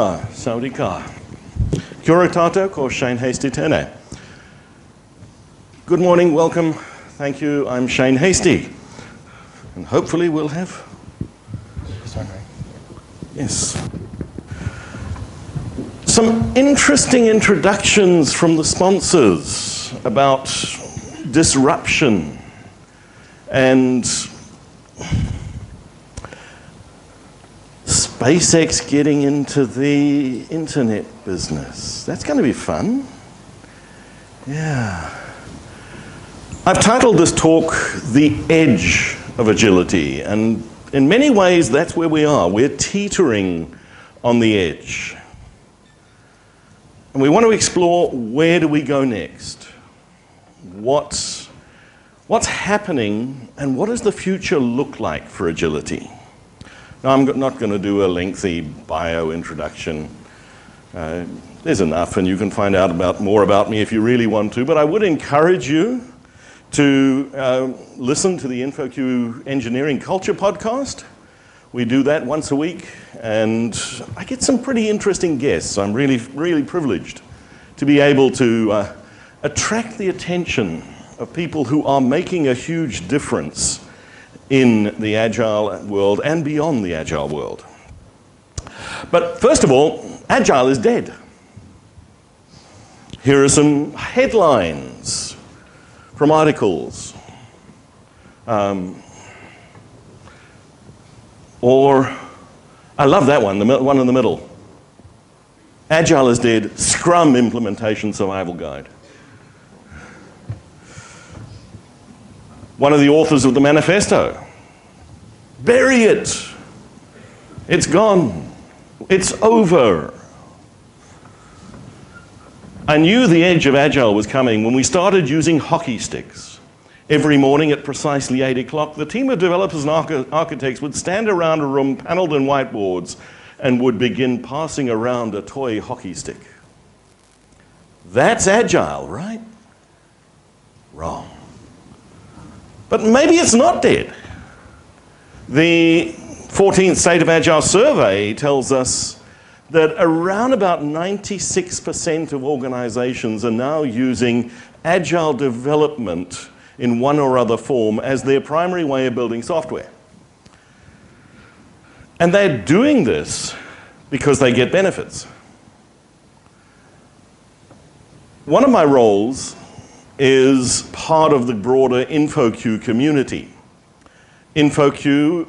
Saudi ka. Kia ora tātou, ko Shane Hastie tēnei. Good morning, welcome, thank you, I'm Shane Hastie. And hopefully we'll have... Yes. Some interesting introductions from the sponsors about disruption and SpaceX getting into the internet business. That's going to be fun. Yeah. I've titled this talk, The Edge of Agility, and in many ways that's where we are. We're teetering on the edge. And we want to explore, where do we go next? What's happening, and what does the future look like for agility? Now, I'm not going to do a lengthy bio introduction. There's enough, and you can find out more about me if you really want to, but I would encourage you to listen to the InfoQ Engineering Culture Podcast. We do that once a week, and I get some pretty interesting guests. I'm really, really privileged to be able to attract the attention of people who are making a huge difference in the Agile world and beyond the Agile world. But first of all, Agile is dead. Here are some headlines from articles. Or, I love that one, the one in the middle. Agile is dead, Scrum Implementation Survival Guide. One of the authors of the manifesto. Bury it. It's gone. It's over. I knew the edge of Agile was coming when we started using hockey sticks. Every morning at precisely 8 o'clock, the team of developers and architects would stand around a room paneled in whiteboards and would begin passing around a toy hockey stick. That's Agile, right? Wrong. But maybe it's not dead. The 14th State of Agile survey tells us that around about 96% of organizations are now using Agile development in one or other form as their primary way of building software. And they're doing this because they get benefits. One of my roles is part of the broader InfoQ community. InfoQ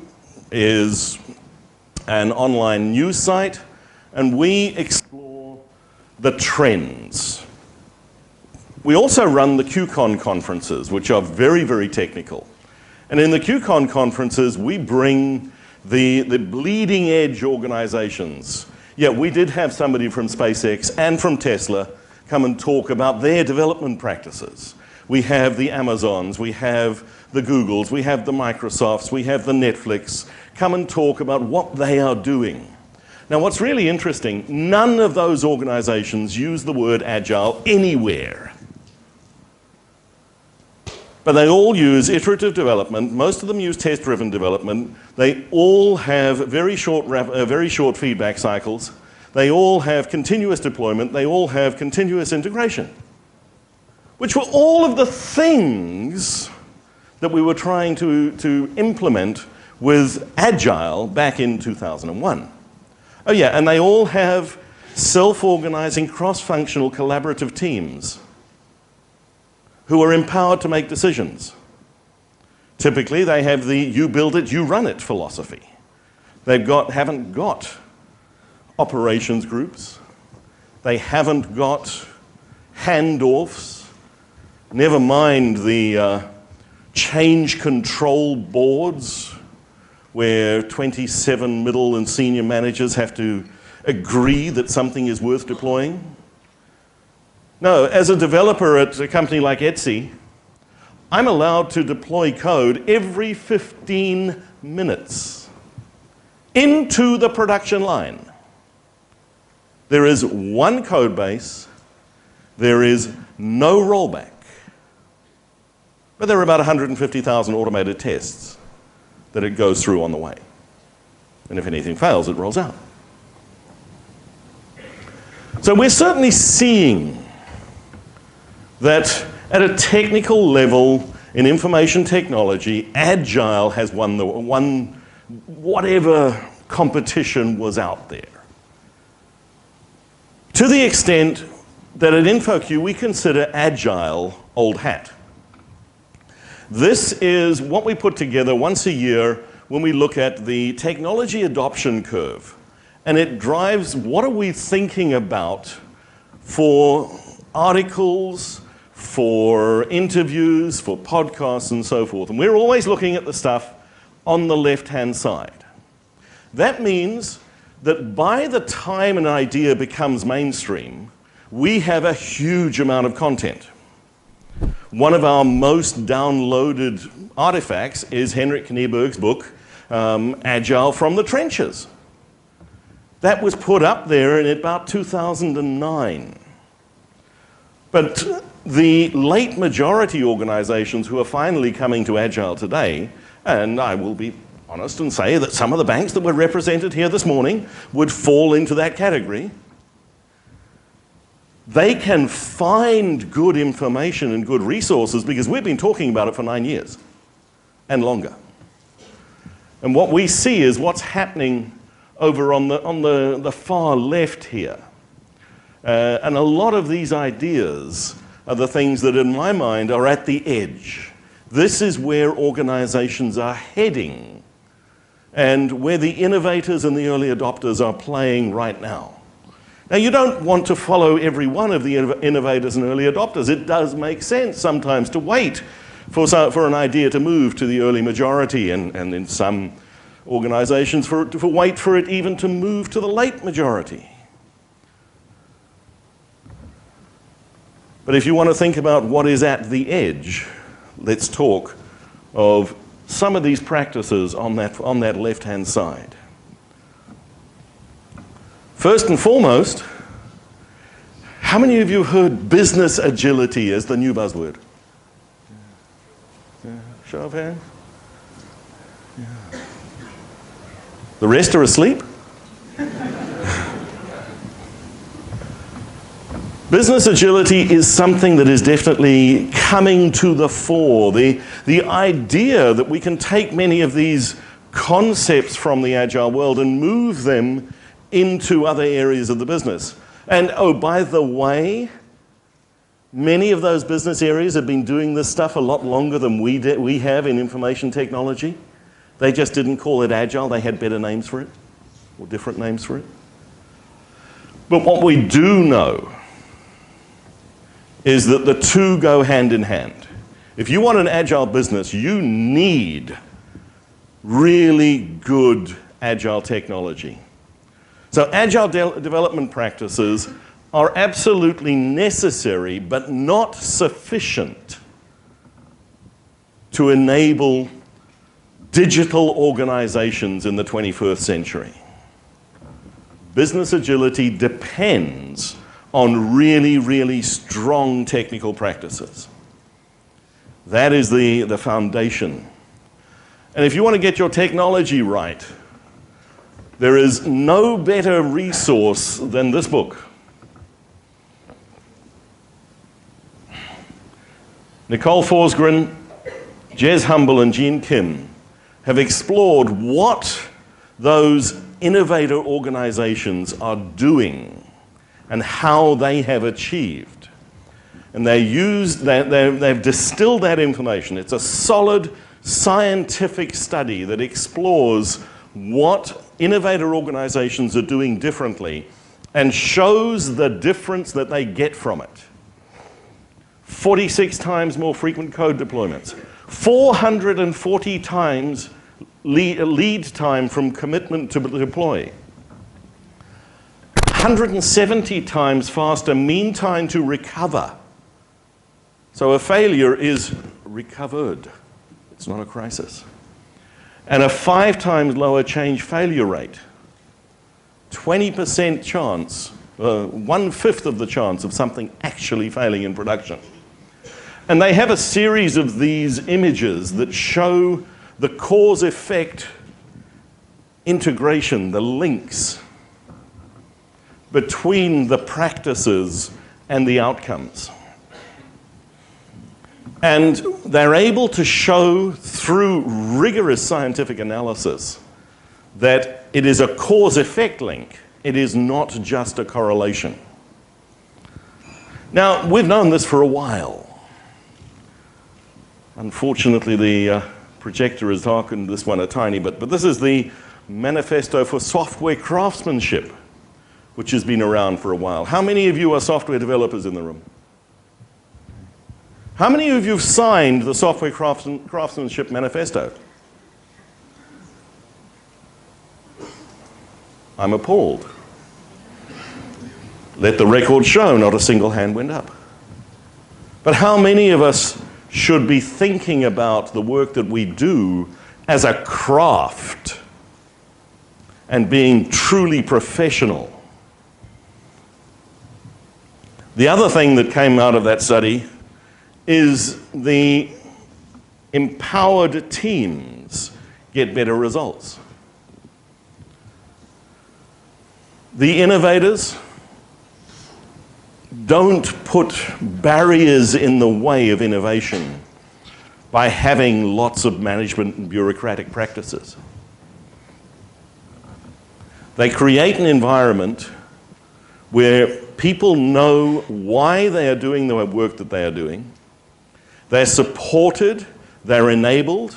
is an online news site, and we explore the trends. We also run the QCon conferences, which are very, very technical. And in the QCon conferences, we bring the bleeding edge organizations. Yeah, we did have somebody from SpaceX and from Tesla come and talk about their development practices. We have the Amazons, we have the Googles, we have the Microsofts, we have the Netflix come and talk about what they are doing. Now, what's really interesting, none of those organizations use the word Agile anywhere. But they all use iterative development. Most of them use test-driven development. They all have very short feedback cycles. They all have continuous deployment. They all have continuous integration, which were all of the things that we were trying to implement with Agile back in 2001. Oh yeah, and they all have self-organizing, cross-functional, collaborative teams who are empowered to make decisions. Typically, they have the you build it, you run it philosophy. Haven't got operations groups. They haven't got handoffs. Never mind the change control boards where 27 middle and senior managers have to agree that something is worth deploying. No, as a developer at a company like Etsy, I'm allowed to deploy code every 15 minutes into the production line. There is one code base, there is no rollback. But there are about 150,000 automated tests that it goes through on the way. And if anything fails, it rolls out. So we're certainly seeing that at a technical level in information technology, Agile has won whatever competition was out there. To the extent that at InfoQ we consider Agile old hat. This is what we put together once a year when we look at the technology adoption curve. And it drives what are we thinking about for articles, for interviews, for podcasts, and so forth. And we're always looking at the stuff on the left-hand side. That means that by the time an idea becomes mainstream, we have a huge amount of content. One of our most downloaded artifacts is Henrik Knieberg's book, Agile from the Trenches. That was put up there in about 2009. But the late majority organizations who are finally coming to Agile today, and I will be honest and say that some of the banks that were represented here this morning would fall into that category. They can find good information and good resources because we've been talking about it for 9 years and longer. And what we see is what's happening over on the far left here. And a lot of these ideas are the things that in my mind are at the edge. This is where organizations are heading and where the innovators and the early adopters are playing right now. Now, you don't want to follow every one of the innovators and early adopters. It does make sense sometimes to wait for an idea to move to the early majority, and in some organizations to wait for it even to move to the late majority. But if you want to think about what is at the edge, let's talk of some of these practices on that left-hand side. First and foremost, how many of you heard business agility as the new buzzword? Yeah. Show of hands. Yeah. The rest are asleep? Business agility is something that is definitely coming to the fore. The idea that we can take many of these concepts from the Agile world and move them into other areas of the business. And oh, by the way, many of those business areas have been doing this stuff a lot longer than we have in information technology. They just didn't call it Agile. They had better names for it, or different names for it. But what we do know is that the two go hand in hand. If you want an Agile business, you need really good Agile technology. So Agile development practices are absolutely necessary, but not sufficient to enable digital organizations in the 21st century. Business agility depends on really, really strong technical practices. That is the foundation. And if you want to get your technology right, there is no better resource than this book. Nicole Forsgren, Jez Humble, and Gene Kim have explored what those innovator organizations are doing and how they have achieved. And they've distilled that information. It's a solid scientific study that explores what innovator organizations are doing differently and shows the difference that they get from it. 46 times more frequent code deployments, 440 times lead time from commitment to deploy, 170 times faster mean time to recover. So a failure is recovered. It's not a crisis. And a 5 times lower change failure rate. 20% chance, 1/5 of the chance of something actually failing in production. And they have a series of these images that show the cause-effect integration, the links between the practices and the outcomes. And they're able to show through rigorous scientific analysis that it is a cause-effect link. It is not just a correlation. Now, we've known this for a while. Unfortunately, the projector has darkened this one a tiny bit, but this is the Manifesto for Software Craftsmanship, which has been around for a while. How many of you are software developers in the room? How many of you have signed the Software Craftsmanship Manifesto? I'm appalled. Let the record show, not a single hand went up. But how many of us should be thinking about the work that we do as a craft and being truly professional? The other thing that came out of that study is the empowered teams get better results. The innovators don't put barriers in the way of innovation by having lots of management and bureaucratic practices. They create an environment where people know why they are doing the work that they are doing. They're supported, they're enabled,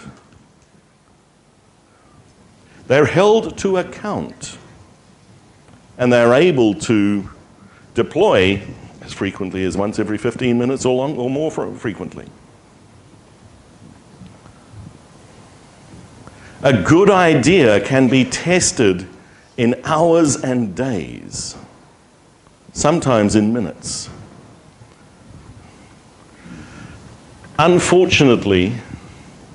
they're held to account, and they're able to deploy as frequently as once every 15 minutes or more frequently. A good idea can be tested in hours and days, sometimes in minutes. Unfortunately,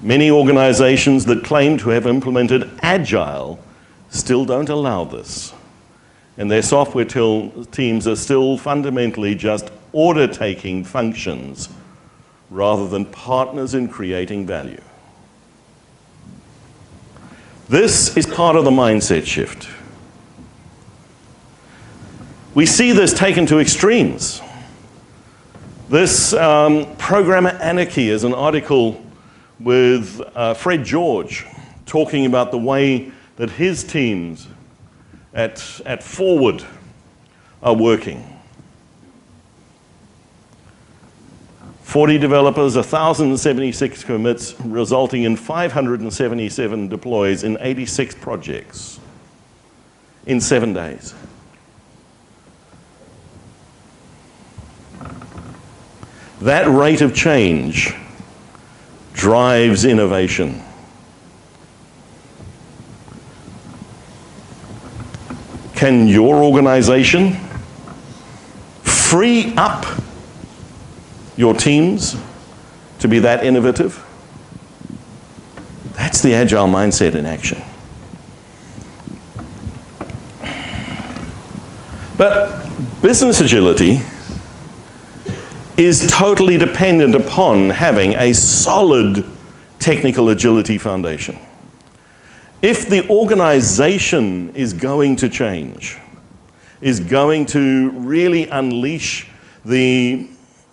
many organizations that claim to have implemented Agile still don't allow this. And their software teams are still fundamentally just order-taking functions rather than partners in creating value. This is part of the mindset shift. We see this taken to extremes. This programmer Anarchy is an article with Fred George talking about the way that his teams at Forward are working. 40 developers, 1,076 commits, resulting in 577 deploys in 86 projects in 7 days. That rate of change drives innovation. Can your organization free up your teams to be that innovative? That's the Agile mindset in action. But business agility is totally dependent upon having a solid technical agility foundation. If the organization is going to change, is going to really unleash the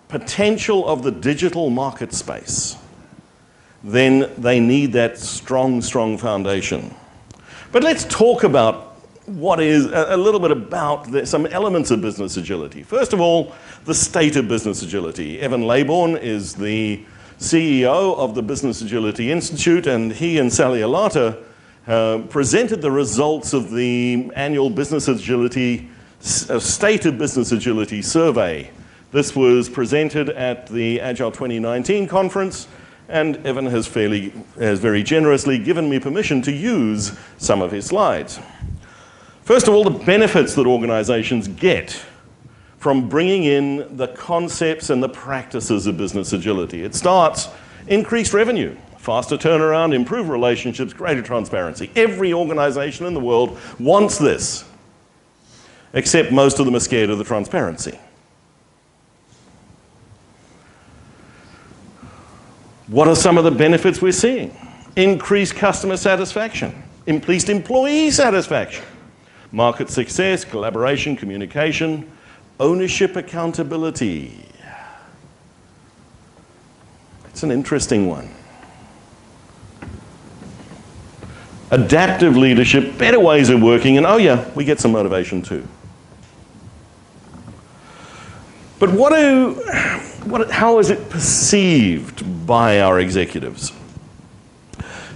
potential of the digital market space, then they need that strong, strong foundation. But let's talk about what is a little bit about some elements of business agility. First of all, the state of business agility. Evan Laybourne is the CEO of the Business Agility Institute, and he and Sally Alata presented the results of the annual Business Agility, State of Business Agility survey. This was presented at the Agile 2019 conference, and Evan has very generously given me permission to use some of his slides. First of all, the benefits that organizations get from bringing in the concepts and the practices of business agility. It starts increased revenue, faster turnaround, improved relationships, greater transparency. Every organization in the world wants this, except most of them are scared of the transparency. What are some of the benefits we're seeing? Increased customer satisfaction, increased employee satisfaction, market success, collaboration, communication, ownership, accountability. It's an interesting one. Adaptive leadership, better ways of working, and oh yeah, we get some motivation too. But how is it perceived by our executives?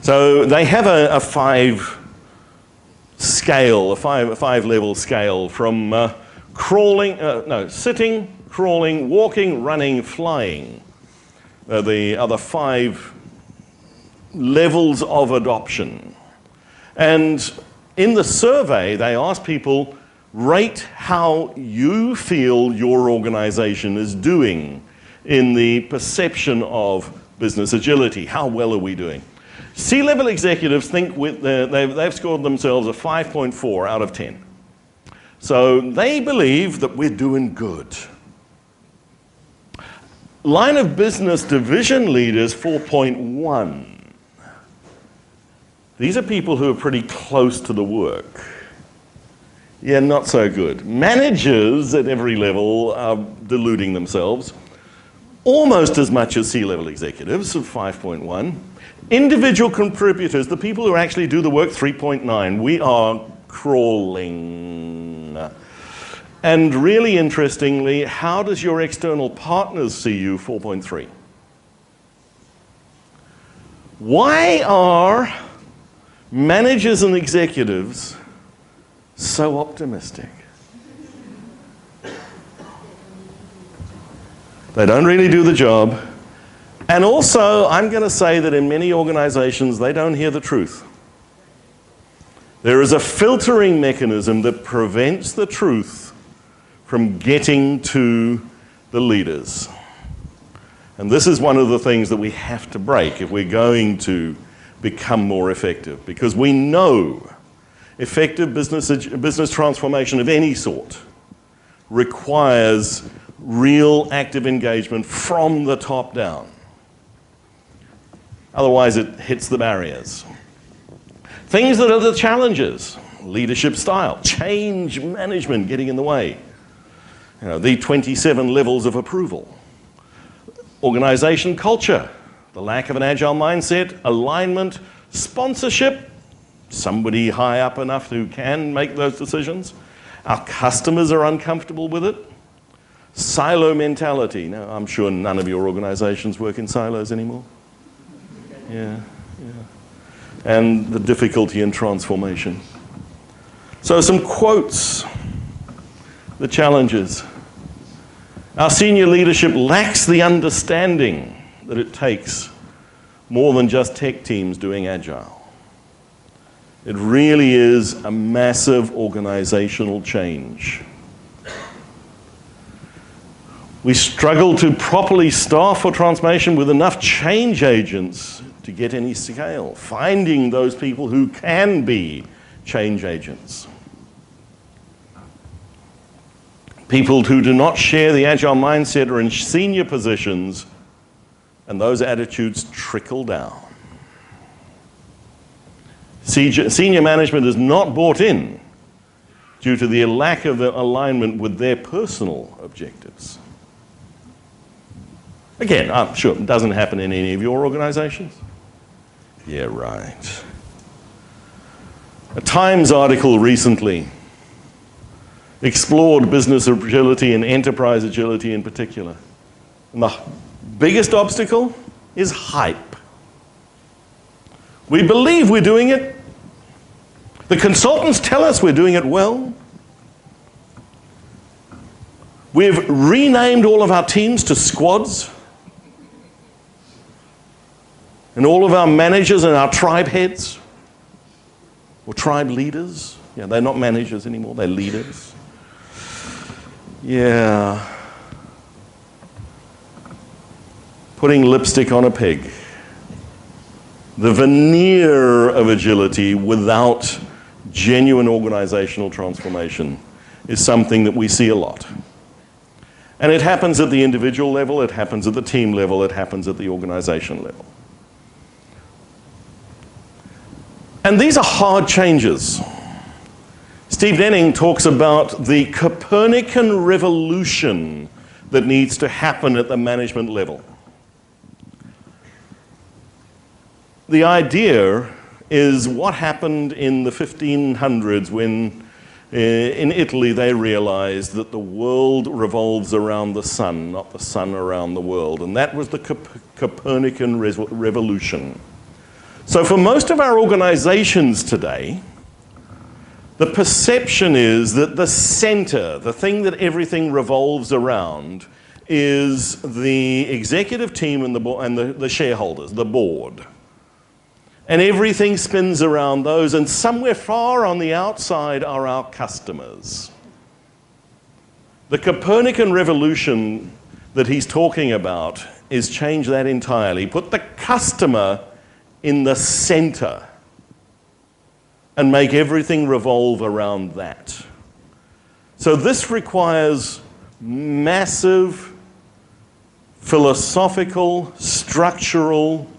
So they have a five-level scale from sitting, crawling, walking, running, flying. The other 5 levels of adoption. And in the survey, they asked people, rate how you feel your organization is doing in the perception of business agility. How well are we doing? C-level executives think they've scored themselves a 5.4 out of 10. So they believe that we're doing good. Line of business division leaders, 4.1. These are people who are pretty close to the work. Yeah, not so good. Managers at every level are deluding themselves, almost as much as C-level executives, of 5.1. Individual contributors, the people who actually do the work, 3.9. We are crawling. And really interestingly, how does your external partners see you, 4.3? Why are managers and executives so optimistic? They don't really do the job. And also, I'm going to say that in many organizations, they don't hear the truth. There is a filtering mechanism that prevents the truth from getting to the leaders. And this is one of the things that we have to break if we're going to become more effective, because we know effective business transformation of any sort requires real active engagement from the top down. Otherwise, it hits the barriers. Things that are the challenges: leadership style, change management getting in the way, the 27 levels of approval, organization culture, the lack of an agile mindset, alignment, sponsorship, somebody high up enough who can make those decisions. Our customers are uncomfortable with it. Silo mentality. Now, I'm sure none of your organizations work in silos anymore. Yeah. And the difficulty in transformation. So some quotes, the challenges. Our senior leadership lacks the understanding that it takes more than just tech teams doing Agile. It really is a massive organizational change. We struggle to properly staff for transformation with enough change agents to get any scale. Finding those people who can be change agents. People who do not share the Agile mindset are in senior positions, and those attitudes trickle down. Senior management is not bought in due to the lack of the alignment with their personal objectives. Again, I'm sure it doesn't happen in any of your organizations. Yeah, right. A Times article recently explored business agility and enterprise agility in particular. And the biggest obstacle is hype. We believe we're doing it. The consultants tell us we're doing it well. We've renamed all of our teams to squads. And all of our managers and our tribe heads, or tribe leaders, they're not managers anymore, they're leaders. Yeah. Putting lipstick on a pig. The veneer of agility without genuine organizational transformation is something that we see a lot. And it happens at the individual level, it happens at the team level, it happens at the organization level. And these are hard changes. Steve Denning talks about the Copernican Revolution that needs to happen at the management level. The idea is what happened in the 1500s when in Italy they realized that the world revolves around the sun, not the sun around the world. And that was the Copernican Revolution. So for most of our organizations today, the perception is that the center, the thing that everything revolves around, is the executive team and the shareholders, the board. And everything spins around those, and somewhere far on the outside are our customers. The Copernican Revolution that he's talking about is change that entirely. Put the customer in the center and make everything revolve around that. So this requires massive philosophical, structural,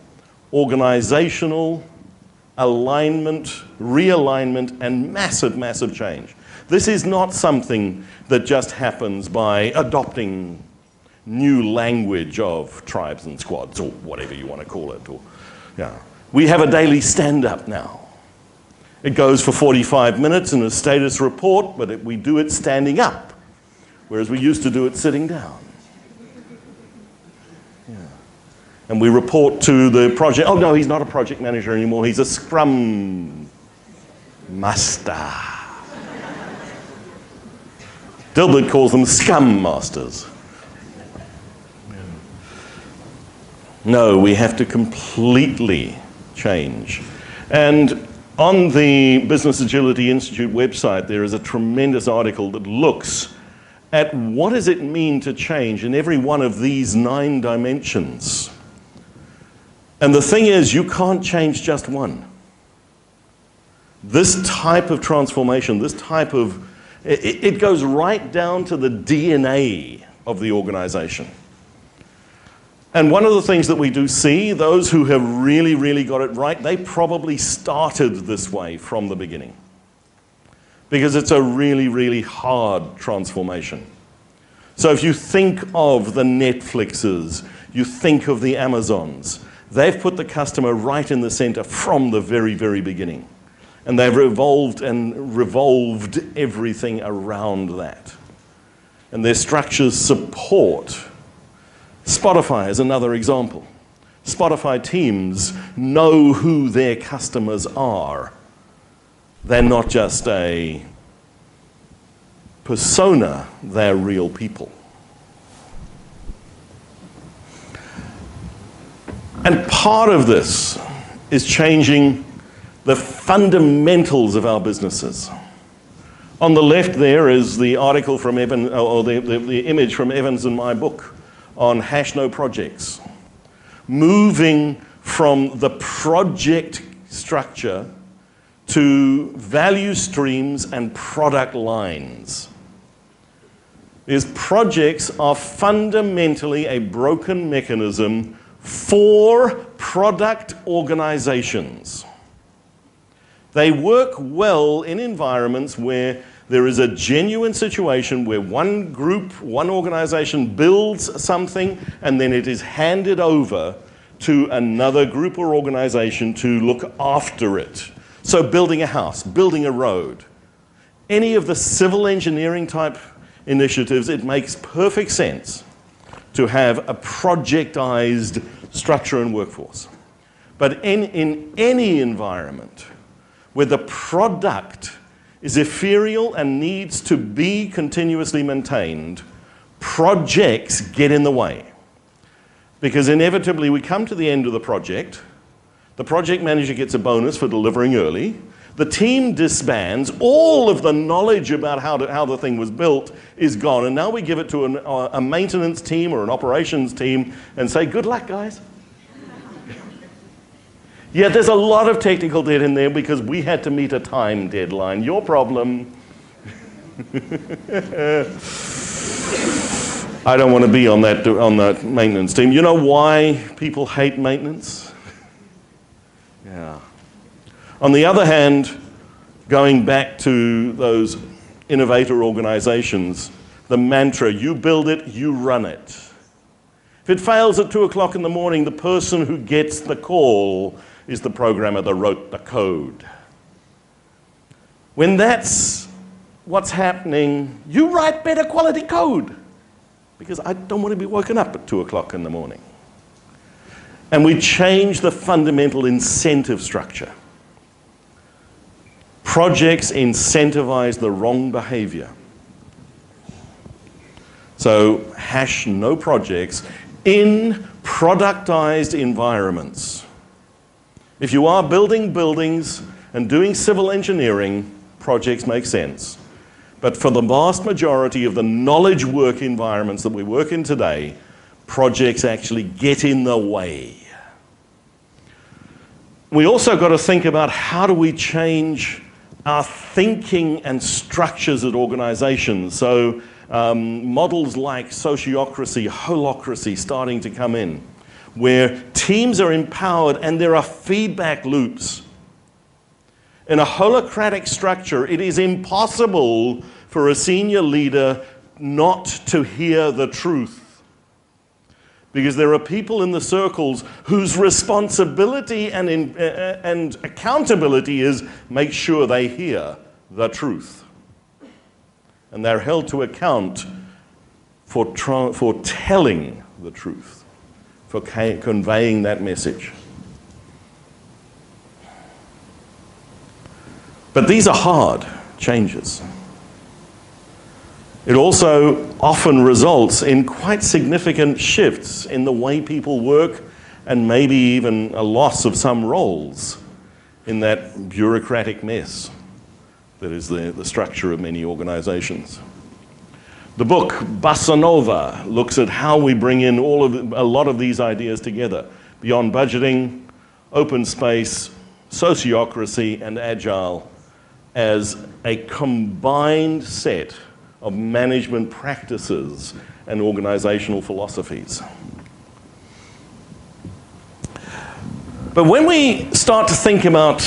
organizational alignment, realignment, and massive, massive change. This is not something that just happens by adopting new language of tribes and squads, or whatever you want to call it. We have a daily stand-up now. It goes for 45 minutes in a status report, but we do it standing up, whereas we used to do it sitting down. And we report to the project. Oh no, he's not a project manager anymore. He's a Scrum Master. Dilbert calls them Scum Masters. No, we have to completely change. And on the Business Agility Institute website, there is a tremendous article that looks at what does it mean to change in every one of these 9 dimensions. And the thing is, you can't change just one. This type of transformation, it goes right down to the DNA of the organization. And one of the things that we do see, those who have really, really got it right, they probably started this way from the beginning. Because it's a really, really hard transformation. So if you think of the Netflixes, you think of the Amazons, they've put the customer right in the center from the very, very beginning. And they've revolved everything around that. And their structures support. Spotify is another example. Spotify teams know who their customers are. They're not just a persona, they're real people. And part of this is changing the fundamentals of our businesses. On the left there is the article from Evan, or the image from Evans in my book on hash no projects. Moving from the project structure to value streams and product lines. Because projects are fundamentally a broken mechanism for product organizations. They work well in environments where there is a genuine situation where one group, one organization builds something and then it is handed over to another group or organization to look after it. So building a house, building a road, any of the civil engineering type initiatives, it makes perfect sense to have a projectized structure and workforce. But in any environment where the product is ethereal and needs to be continuously maintained, projects get in the way. Because inevitably we come to the end of the project manager gets a bonus for delivering early, the team disbands, all of the knowledge about how the thing was built is gone, and now we give it to a maintenance team or an operations team and say, good luck, guys. Yeah, there's a lot of technical debt in there because we had to meet a time deadline. Your problem. I don't want to be on that maintenance team. You know why people hate maintenance? Yeah. On the other hand, going back to those innovator organizations, the mantra, you build it, you run it. If it fails at 2 o'clock in the morning, the person who gets the call is the programmer that wrote the code. When that's what's happening, you write better quality code, because I don't want to be woken up at 2 o'clock in the morning. And we change the fundamental incentive structure. Projects incentivize the wrong behavior. So, no projects in productized environments. If you are building buildings and doing civil engineering, projects make sense. But for the vast majority of the knowledge work environments that we work in today, projects actually get in the way. We also got to think about how do we change our thinking and structures at organizations. So models like sociocracy, holocracy starting to come in, where teams are empowered and there are feedback loops. In a holocratic structure, it is impossible for a senior leader not to hear the truth, because there are people in the circles whose responsibility and accountability is make sure they hear the truth. And they're held to account for telling the truth, for conveying that message. But these are hard changes. It also often results in quite significant shifts in the way people work, and maybe even a loss of some roles in that bureaucratic mess that is the structure of many organizations. The book Bossa Nova looks at how we bring in a lot of these ideas together: beyond budgeting, open space, sociocracy, and agile, as a combined set of management practices and organizational philosophies. But when we start to think about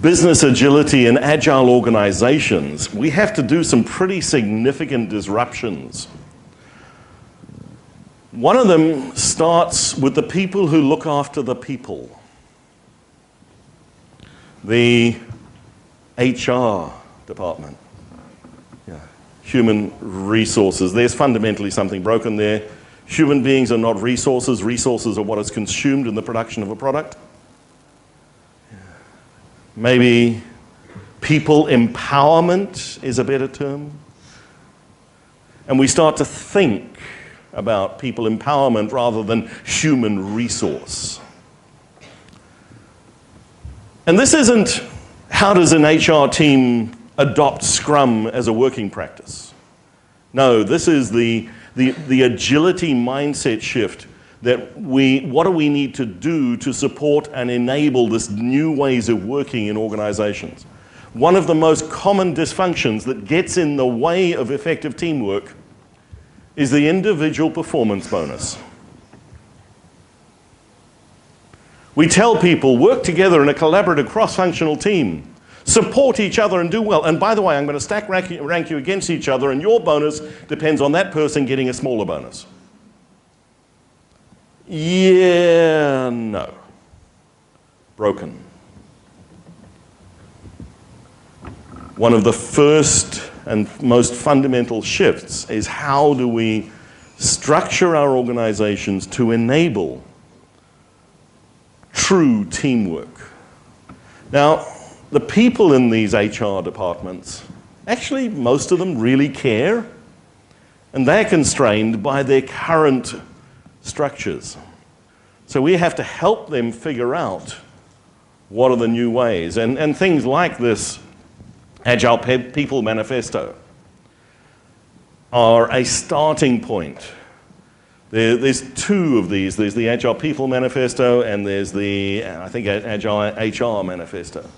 business agility and agile organizations, we have to do some pretty significant disruptions. One of them starts with the people who look after the people. The HR department. Human resources. There's fundamentally something broken there. Human beings are not resources. Resources are what is consumed in the production of a product. Maybe people empowerment is a better term. And we start to think about people empowerment rather than human resource. And this isn't how does an HR team adopt Scrum as a working practice. No, this is the agility mindset shift that what do we need to do to support and enable this new ways of working in organizations. One of the most common dysfunctions that gets in the way of effective teamwork is the individual performance bonus. We tell people, work together in a collaborative cross-functional team. Support each other and do well. And by the way, I'm going to stack rank you against each other, and your bonus depends on that person getting a smaller bonus. Yeah, no. Broken. One of the first and most fundamental shifts is how do we structure our organizations to enable true teamwork. Now, the people in these HR departments, actually most of them really care, and they're constrained by their current structures. So we have to help them figure out what are the new ways. And things like this Agile People Manifesto are a starting point. There's two of these. There's the Agile People Manifesto and there's the, I think, Agile HR Manifesto,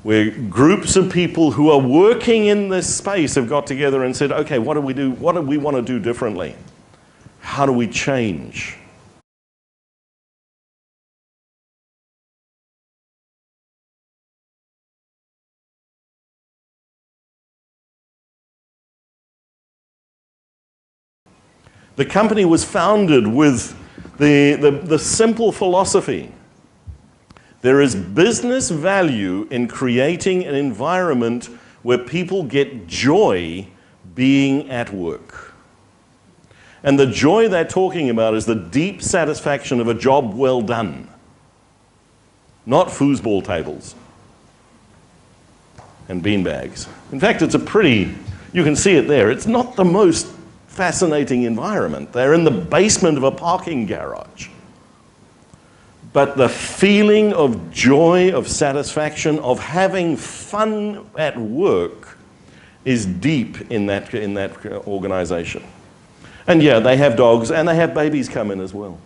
where groups of people who are working in this space have got together and said, okay, what do we do? What do we want to do differently? How do we change? The company was founded with the simple philosophy: there is business value in creating an environment where people get joy being at work. And the joy they're talking about is the deep satisfaction of a job well done, not foosball tables and beanbags. In fact, it's a pretty, you can see it there, it's not the most fascinating environment. They're in the basement of a parking garage. But the feeling of joy, of satisfaction, of having fun at work is deep in that organization. And yeah, they have dogs and they have babies come in as well.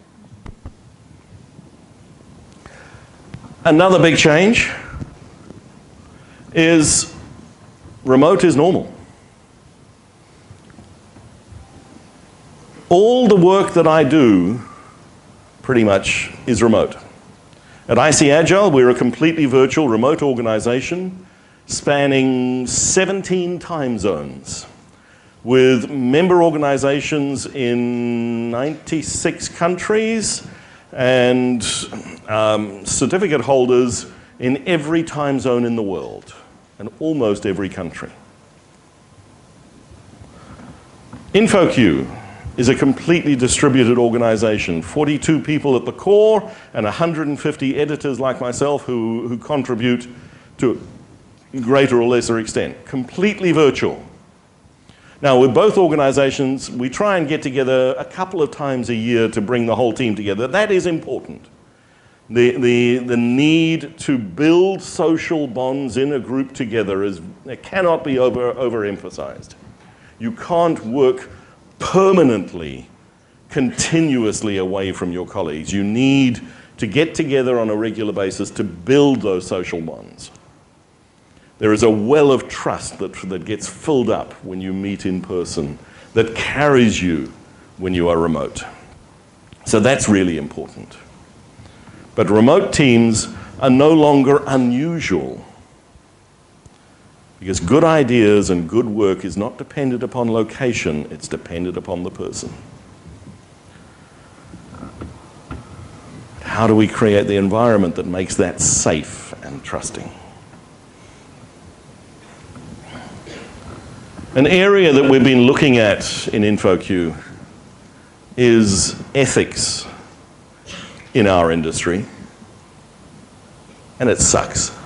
Another big change is remote is normal. All the work that I do pretty much is remote. At ICAgile, we're a completely virtual remote organization spanning 17 time zones with member organizations in 96 countries and certificate holders in every time zone in the world and almost every country. InfoQ is a completely distributed organization, 42 people at the core and 150 editors like myself who contribute to a greater or lesser extent, completely virtual. Now, with both organizations, we try and get together a couple of times a year to bring the whole team together. That is important. The need to build social bonds in a group together it cannot be overemphasized. You can't work permanently, continuously away from your colleagues. You need to get together on a regular basis to build those social bonds. There is a well of trust that gets filled up when you meet in person, that carries you when you are remote. So that's really important. But remote teams are no longer unusual, because good ideas and good work is not dependent upon location, it's dependent upon the person. How do we create the environment that makes that safe and trusting? An area that we've been looking at in InfoQ is ethics in our industry, and it sucks.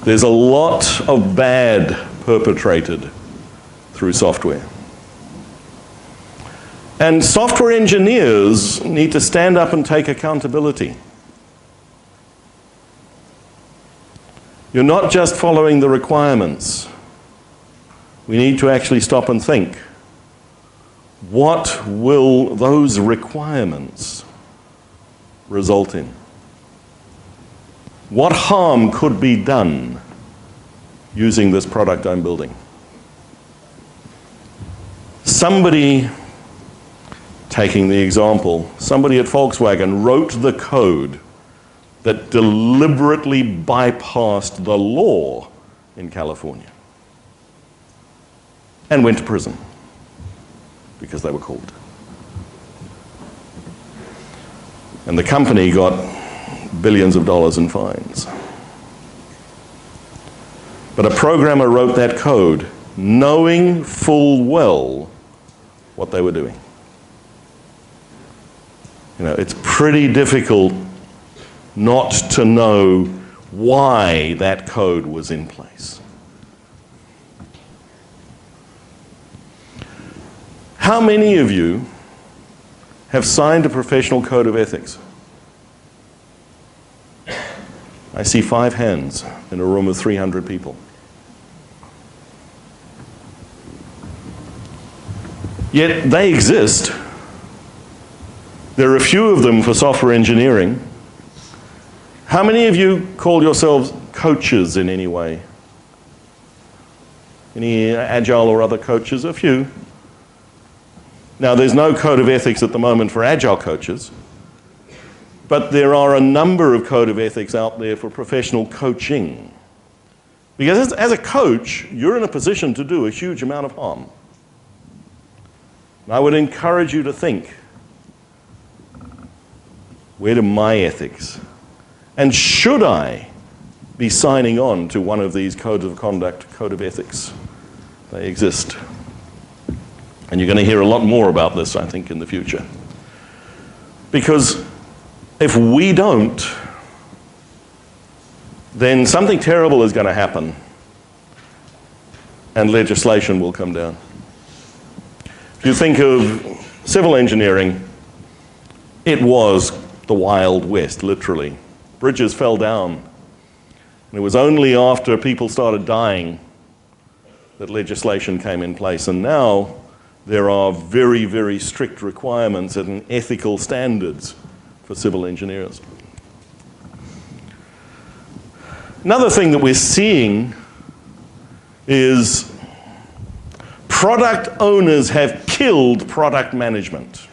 There's a lot of bad perpetrated through software. And software engineers need to stand up and take accountability. You're not just following the requirements. We need to actually stop and think. What will those requirements result in? What harm could be done using this product I'm building? Somebody, taking the example, somebody at Volkswagen wrote the code that deliberately bypassed the law in California and went to prison because they were caught. And the company got billions of dollars in fines. But a programmer wrote that code knowing full well what they were doing. You know, it's pretty difficult not to know why that code was in place. How many of you have signed a professional code of ethics? I see 5 hands in a room of 300 people. Yet they exist. There are a few of them for software engineering. How many of you call yourselves coaches in any way? Any Agile or other coaches? A few. Now, there's no code of ethics at the moment for Agile coaches, but there are a number of code of ethics out there for professional coaching. Because as a coach, you're in a position to do a huge amount of harm. And I would encourage you to think, where do my ethics? And should I be signing on to one of these codes of conduct, code of ethics? They exist. And you're going to hear a lot more about this, I think, in the future. Because if we don't, then something terrible is going to happen and legislation will come down. If you think of civil engineering, it was the Wild West, literally. Bridges fell down. And it was only after people started dying that legislation came in place. And now there are very, very strict requirements and ethical standards for civil engineers. Another thing that we're seeing is product owners have killed product management.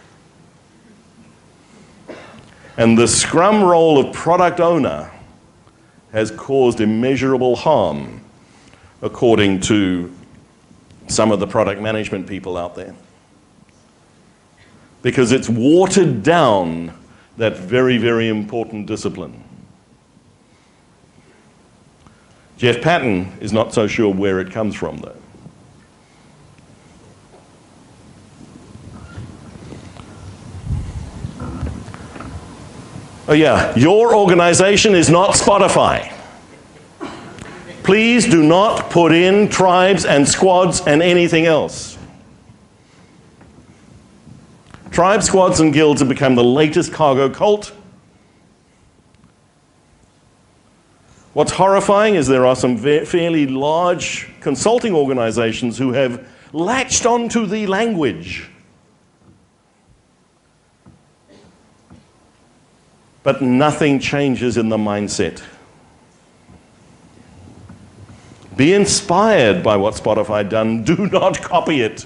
And the Scrum role of product owner has caused immeasurable harm, according to some of the product management people out there. Because it's watered down that very, very important discipline. Jeff Patton is not so sure where it comes from, though. Oh yeah, your organization is not Spotify. Please do not put in tribes and squads and anything else. Tribes, squads, and guilds have become the latest cargo cult. What's horrifying is there are some fairly large consulting organizations who have latched onto the language. But nothing changes in the mindset. Be inspired by what Spotify done. Do not copy it.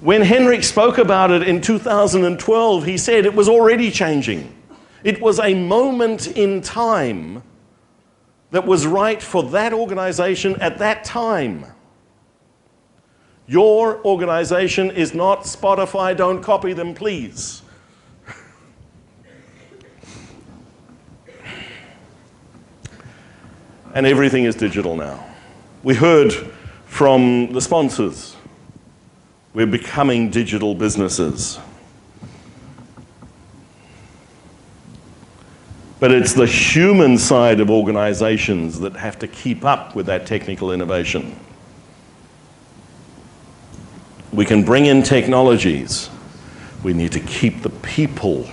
When Henrik spoke about it in 2012, he said it was already changing. It was a moment in time that was right for that organization at that time. Your organization is not Spotify. Don't copy them, please. And everything is digital now. We heard from the sponsors, we're becoming digital businesses. But it's the human side of organizations that have to keep up with that technical innovation. We can bring in technologies. We need to keep the people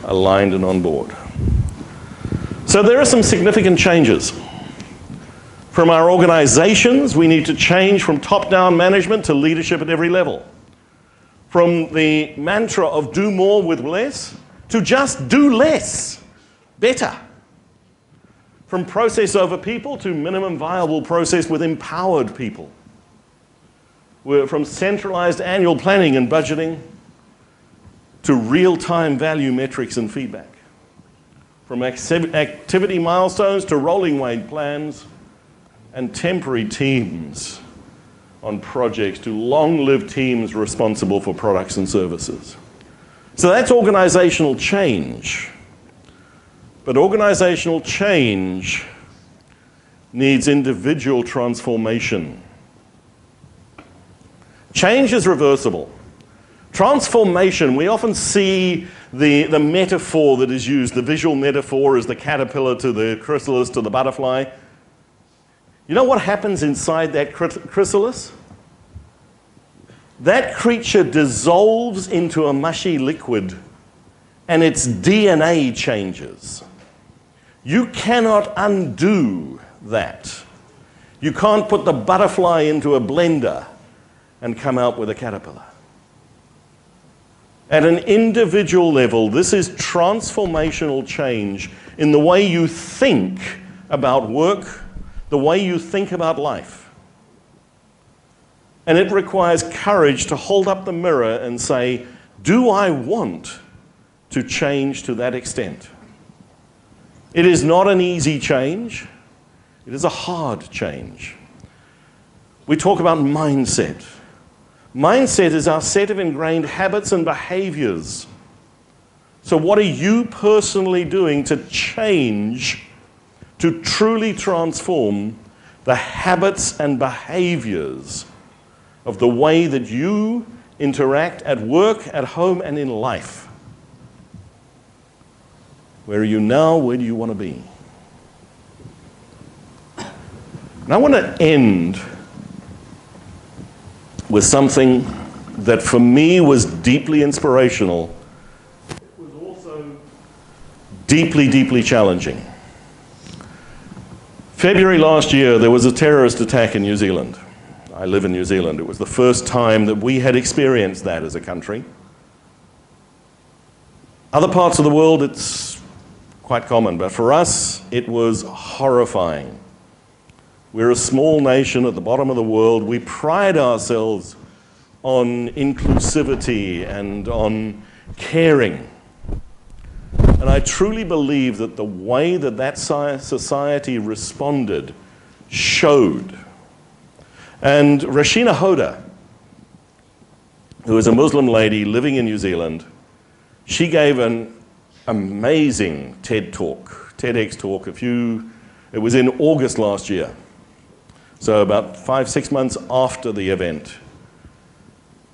aligned and on board. So there are some significant changes. From our organizations, we need to change from top-down management to leadership at every level. From the mantra of do more with less to just do less, better. From process over people to minimum viable process with empowered people. We're from centralized annual planning and budgeting to real-time value metrics and feedback. From activity milestones to rolling weight plans and temporary teams on projects to long-lived teams responsible for products and services. So that's organizational change. But organizational change needs individual transformation. Change is reversible. Transformation, we often see the metaphor that is used, the visual metaphor is the caterpillar to the chrysalis to the butterfly. You know what happens inside that chrysalis? That creature dissolves into a mushy liquid and its DNA changes. You cannot undo that. You can't put the butterfly into a blender and come out with a caterpillar. At an individual level, this is transformational change in the way you think about work, the way you think about life. And it requires courage to hold up the mirror and say, do I want to change to that extent? It is not an easy change. It is a hard change. We talk about mindset. Mindset is our set of ingrained habits and behaviors. So what are you personally doing to change, to truly transform the habits and behaviors of the way that you interact at work, at home, and in life? Where are you now? Where do you want to be? And I want to end with something that for me was deeply inspirational. It was also deeply, deeply challenging. February last year, there was a terrorist attack in New Zealand. I live in New Zealand. It was the first time that we had experienced that as a country. Other parts of the world, it's quite common, but for us, it was horrifying. We're a small nation at the bottom of the world. We pride ourselves on inclusivity and on caring. And I truly believe that the way that that society responded showed. And Rashina Hoda, who is a Muslim lady living in New Zealand, she gave an amazing TEDx talk, it was in August last year. So about 5-6 months after the event.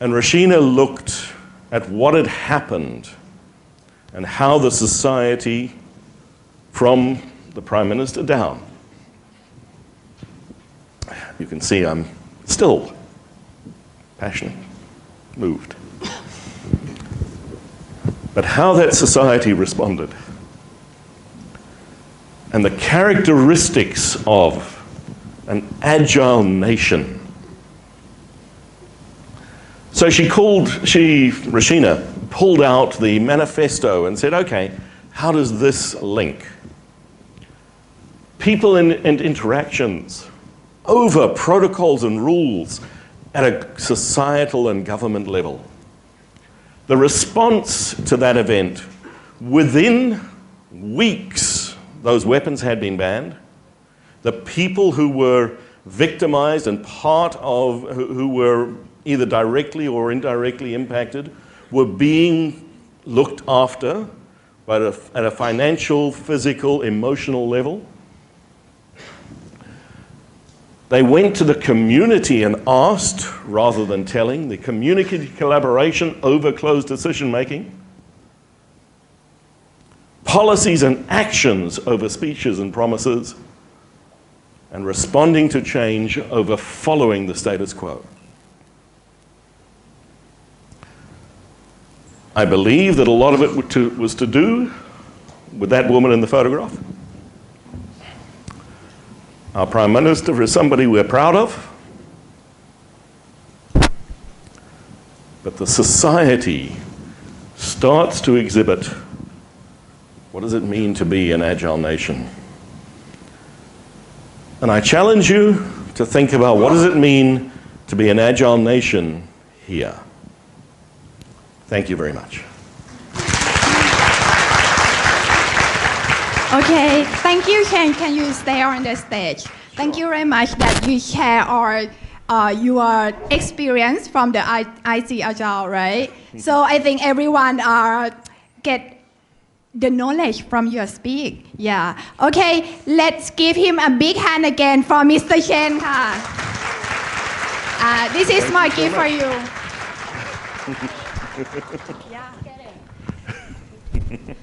And Rashina looked at what had happened and how the society, from the Prime Minister down, you can see I'm still passionate, moved. But how that society responded and the characteristics of an agile nation. So Rashina pulled out the manifesto and said, okay, how does this link? People and interactions over protocols and rules at a societal and government level. The response to that event, within weeks, those weapons had been banned. The people who were victimized and who were either directly or indirectly impacted were being looked after at a financial, physical, emotional level. They went to the community and asked, rather than telling, the communicative collaboration over closed decision-making, policies and actions over speeches and promises, and responding to change over following the status quo. I believe that a lot of it was to do with that woman in the photograph. Our Prime Minister is somebody we're proud of, but the society starts to exhibit what does it mean to be an agile nation. And I challenge you to think about what does it mean to be an agile nation here. Thank you very much. Okay, thank you, Ken. Can you stay on the stage? Sure. Thank you very much that you share your experience from the ICAgile, right? So I think everyone get the knowledge from your speak. Yeah. Okay, let's give him a big hand again for Mr. Chen. This is my gift for you. Yeah, get it.